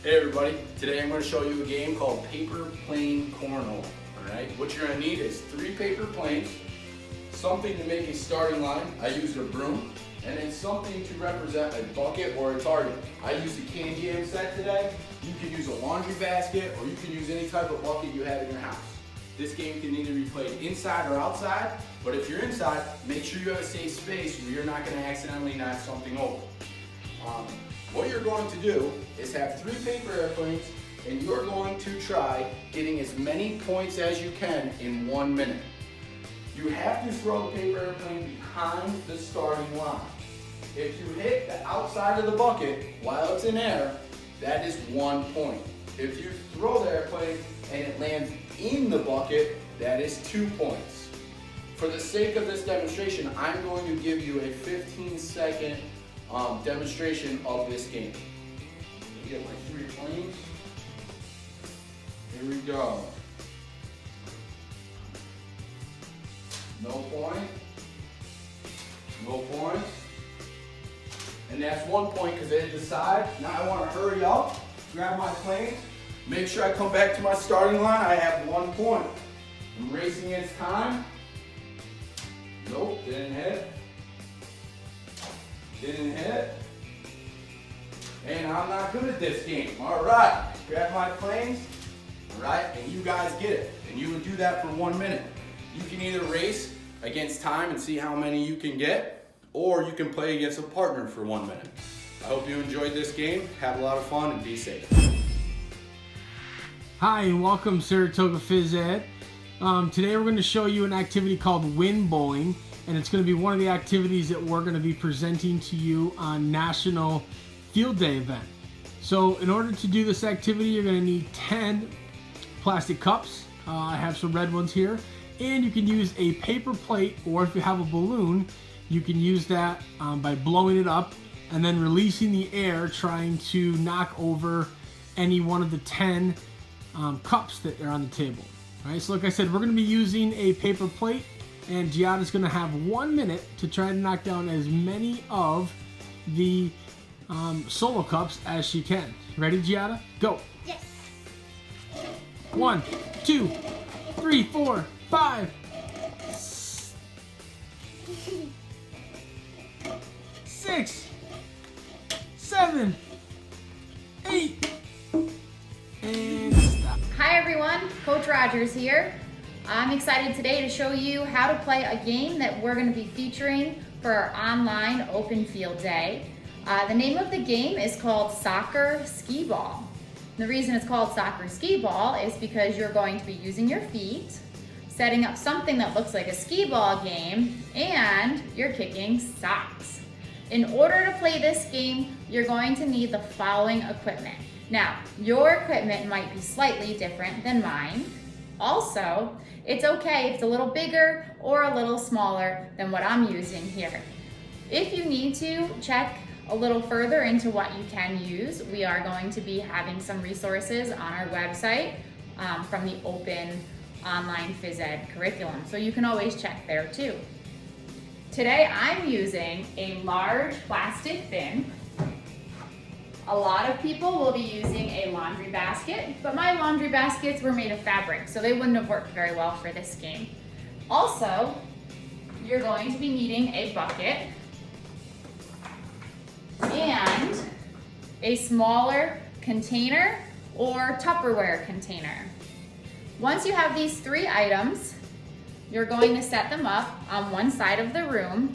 Hey everybody, today I'm going to show you a game called Paper Plane Cornhole. Alright, what you're going to need is 3 paper planes, something to make a starting line, I used a broom, and then something to represent a bucket or a target. I used a candy jam set today. You can use a laundry basket or you can use any type of bucket you have in your house. This game can either be played inside or outside, but if you're inside, make sure you have a safe space where you're not going to accidentally knock something over. What you're going to do is have 3 paper airplanes and you're going to try getting as many points as you can in 1 minute. You have to throw the paper airplane behind the starting line. If you hit the outside of the bucket while it's in air, that is 1 point. If you throw the airplane and it lands in the bucket, that is 2 points. For the sake of this demonstration, I'm going to give you a 15-second demonstration of this game. Let me get my 3 planes. Here we go. No point. No points. And that's 1 point because they hit the side. Now I want to hurry up, grab my planes, make sure I come back to my starting line. I have 1 point. I'm racing against time. Nope, didn't hit. Didn't hit. And I'm not good at this game. All right, grab my planes. All right, and you guys get it. And you would do that for 1 minute. You can either race against time and see how many you can get, or you can play against a partner for 1 minute. I hope you enjoyed this game. Have a lot of fun and be safe. Hi and welcome Saratoga Phys Ed. Today we're going to show you an activity called wind bowling, and it's going to be one of the activities that we're going to be presenting to you on National Field Day event. So in order to do this activity, you're going to need 10 plastic cups. I have some red ones here, and you can use a paper plate, or if you have a balloon, you can use that by blowing it up and then releasing the air, trying to knock over any one of the 10 cups that are on the table. All right, so like I said, we're going to be using a paper plate, and Giada's going to have 1 minute to try to knock down as many of the solo cups as she can. Ready, Giada? Go. Yes. 1, 2, 3, 4, 5, 6, 7, 8, and stop. Hi everyone, Coach Rogers here. I'm excited today to show you how to play a game that we're going to be featuring for our online open field day. The name of the game is called Soccer Skee Ball. The reason it's called Soccer Skee Ball is because you're going to be using your feet, setting up something that looks like a skee ball game, and you're kicking socks. In order to play this game, you're going to need the following equipment. Now, your equipment might be slightly different than mine. Also, it's okay if it's a little bigger or a little smaller than what I'm using here. If you need to check a little further into what you can use, we are going to be having some resources on our website from the open online phys ed curriculum, so you can always check there too. Today I'm using a large plastic bin. A lot of people will be using a laundry basket, but my laundry baskets were made of fabric, so they wouldn't have worked very well for this game. Also, you're going to be needing a bucket and a smaller container or Tupperware container. Once you have these 3 items, you're going to set them up on one side of the room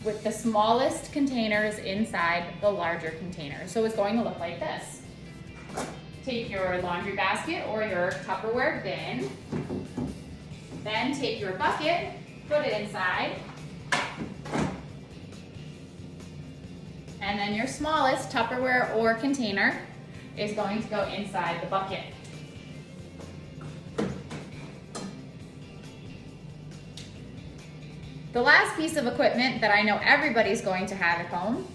with the smallest containers inside the larger container. So it's going to look like this. Take your laundry basket or your Tupperware bin, then take your bucket, put it inside, and then your smallest Tupperware or container is going to go inside the bucket. The last piece of equipment that I know everybody's going to have at home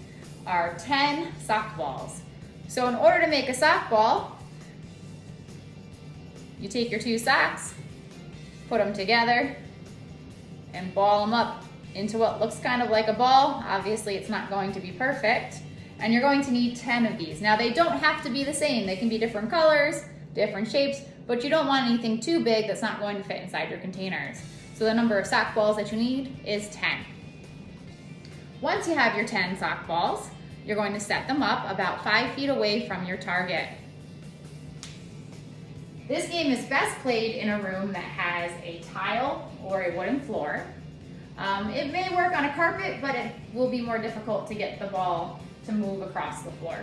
are 10 sock balls. So in order to make a sock ball, you take your 2 socks, put them together, and ball them up into what looks kind of like a ball. Obviously it's not going to be perfect. And you're going to need 10 of these. Now they don't have to be the same. They can be different colors, different shapes, but you don't want anything too big that's not going to fit inside your containers. So the number of sock balls that you need is 10. Once you have your 10 sock balls, you're going to set them up about 5 feet away from your target. This game is best played in a room that has a tile or a wooden floor. It may work on a carpet, but it will be more difficult to get the ball to move across the floor.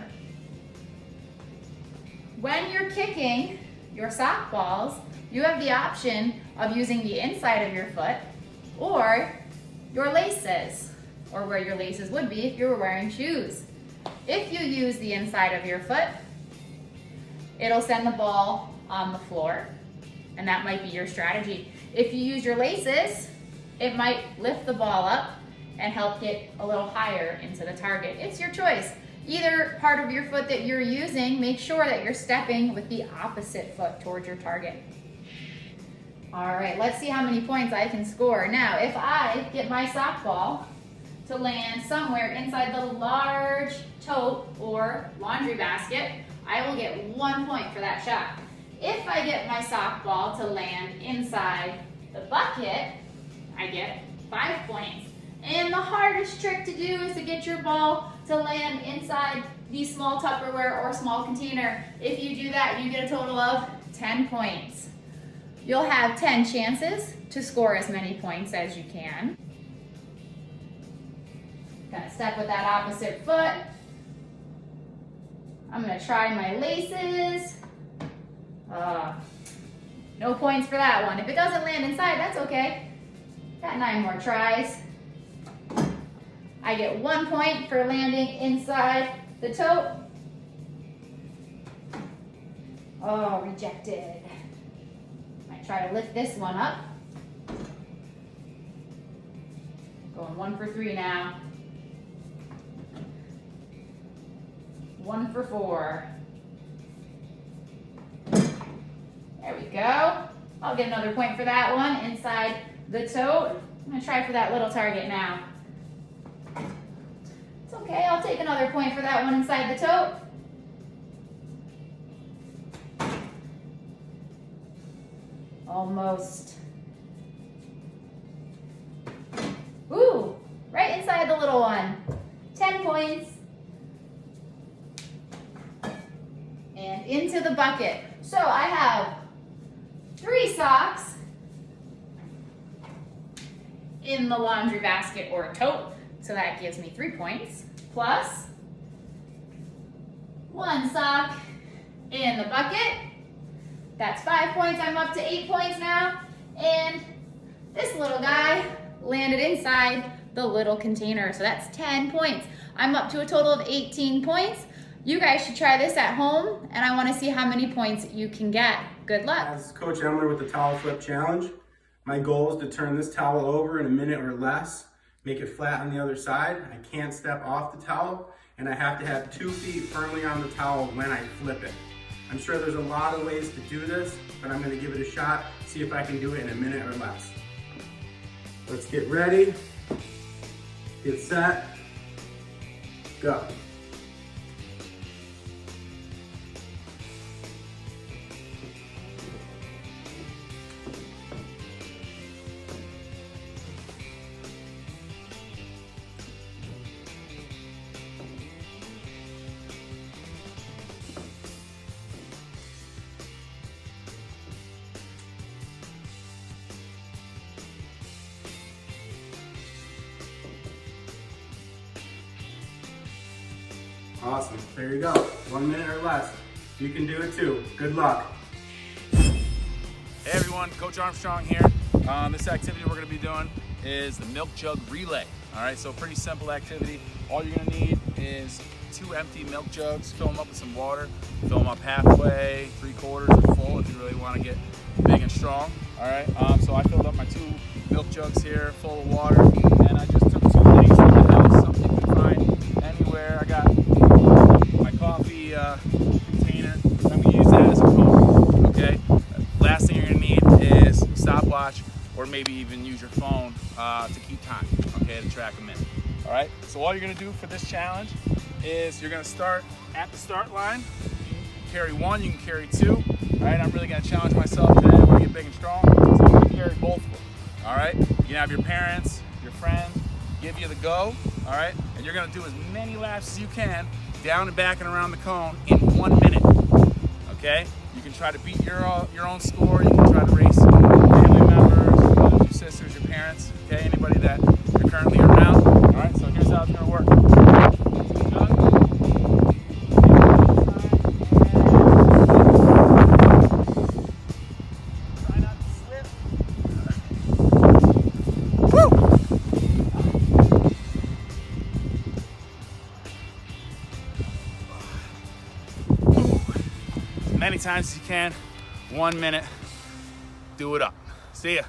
When you're kicking your sock balls, you have the option of using the inside of your foot or your laces, or where your laces would be if you were wearing shoes. If you use the inside of your foot, it'll send the ball on the floor, and that might be your strategy. If you use your laces, it might lift the ball up and help get a little higher into the target. It's your choice. Either part of your foot that you're using, make sure that you're stepping with the opposite foot towards your target. All right, let's see how many points I can score. Now, if I get my sock ball to land somewhere inside the large tote or laundry basket, I will get 1 point for that shot. If I get my sock ball to land inside the bucket, I get 5 points. And the hardest trick to do is to get your ball to land inside the small Tupperware or small container. If you do that, you get a total of 10 points. You'll have 10 chances to score as many points as you can. Gonna step with that opposite foot. I'm gonna try my laces. No points for that one. If it doesn't land inside, that's okay. Got 9 more tries. I get 1 point for landing inside the tote. Oh, rejected. Might try to lift this one up. Going 1 for 3 now. 1 for 4. There we go. I'll get another point for that one inside the tote. I'm gonna try for that little target now. It's okay, I'll take another point for that one inside the tote. Almost. Ooh, right inside the little one. 10 points. And into the bucket. So I have 3 socks in the laundry basket or tote. So that gives me 3 points. Plus 1 sock in the bucket. That's 5 points. I'm up to 8 points now. And this little guy landed inside the little container. So that's 10 points. I'm up to a total of 18 points. You guys should try this at home, and I want to see how many points you can get. Good luck. As Coach Emler with the towel flip challenge, my goal is to turn this towel over in a minute or less, make it flat on the other side. I can't step off the towel, and I have to have 2 feet firmly on the towel when I flip it. I'm sure there's a lot of ways to do this, but I'm going to give it a shot, see if I can do it in a minute or less. Let's get ready, get set, go. Awesome, there you go. 1 minute or less. You can do it too. Good luck. Hey everyone, Coach Armstrong here. This activity we're gonna be doing is the milk jug relay. All right, so pretty simple activity. All you're gonna need is 2 empty milk jugs, fill them up with some water, fill them up halfway, 3/4 or full if you really wanna get big and strong. All right, so I filled up my 2 milk jugs here full of water, and I just took 2 things from the house, something you can find anywhere. I got my coffee container. I'm gonna use that as a phone, okay? Last thing you're gonna need is a stopwatch, or maybe even use your phone to keep time, okay, to track a minute. All right, so all you're gonna do for this challenge is you're gonna start at the start line. You can carry one, you can carry two. All right, I'm really gonna challenge myself today. I wanna get big and strong, so I'm gonna carry both of them. All right, you can have your parents, your friends, give you the go, all right? And you're gonna do as many laps as you can, down and back and around the cone in 1 minute, okay? You can try to beat your own score. You can try to race family members, your brothers, your sisters, your parents, okay? Anybody that you're currently around. All right, so here's how it's gonna work. Try not to slip. Woo! As many times as you can, 1 minute, do it up. See ya.